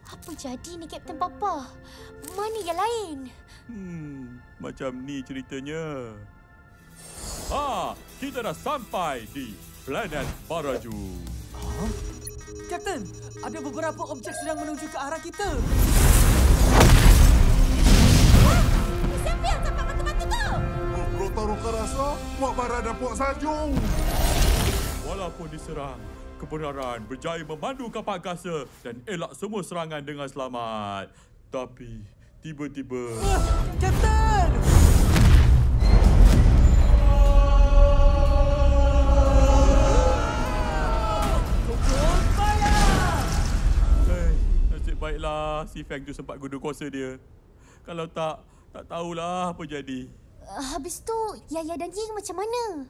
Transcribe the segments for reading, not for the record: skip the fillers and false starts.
Apa jadi ni Kapten Papa? Mana yang lain? Macam ni ceritanya. Kita dah sampai di planet Baraju. Kapten, ada beberapa objek sedang menuju ke arah kita. Siapa yang sampai mata-mata tu? Puak Taruka rasa Puak Bara dan Puak Sajung. Walaupun diserang, kebenaran berjaya memandu kapal angkasa dan elak semua serangan dengan selamat. Tapi tiba-tiba... Kapten! Nasib baiklah si Feng tu sempat guna kuasa dia. Kalau tak tahulah apa jadi. Habis tu, Yaya dan Ying macam mana?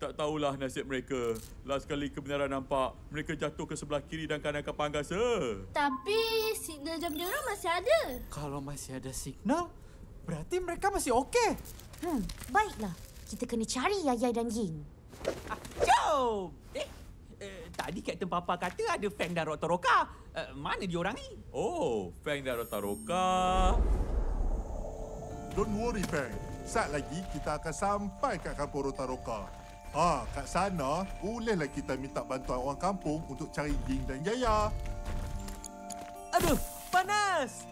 Tak tahulah nasib mereka. Last kali kebenaran nampak, mereka jatuh ke sebelah kiri dan kanan kapal angkasa. Tapi signal jam diorang masih ada. Kalau masih ada signal, berarti mereka masih okey. Baiklah. Kita kena cari Yaya dan Ying. Jom! Tadi Kapten Papa kata ada Feng dan Rotoroka. Mana diorang ni? Oh, Feng dan Rotoroka. Don't worry, Feng. Saat lagi kita akan sampai kat kampung Rotaroka. Kat sana, bolehlah kita minta bantuan orang kampung untuk cari Ying dan Yaya. Aduh, panas!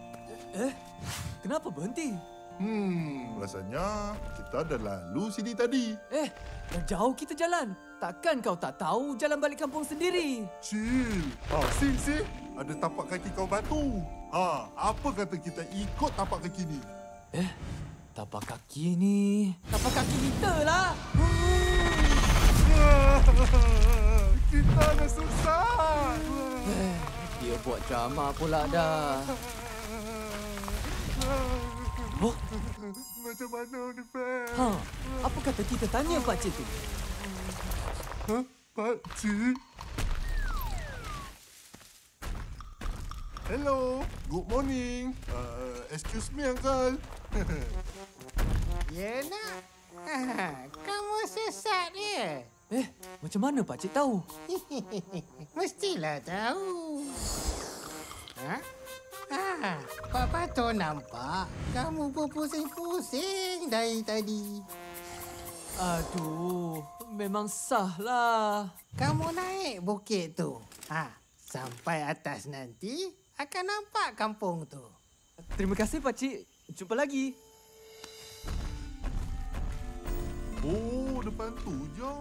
Kenapa berhenti? Rasanya kita dah lalu sini tadi. Dah jauh kita jalan. Takkan kau tak tahu jalan balik kampung sendiri? Chill. See. Ada tapak kaki kau batu. Apa kata kita ikut tapak kaki ni? Tapak kaki ni... Tapak kaki kita lah! Kita dah susah. Dia buat drama pula dah. Macam mana ni, Feng? Apa kata kita tanya pakcik tu? Pakcik? Hello, good morning. Excuse me, Uncle. Ya nak? Kamu sesat dia. Macam mana pakcik tahu? Mestilah tahu. Papa tu nampak kamu berpusing-pusing dari tadi. Aduh, memang sah lah. Kamu naik bukit tu. Sampai atas nanti akan nampak kampung tu. Terima kasih pakcik. Jumpa lagi. Oh, depan tu je.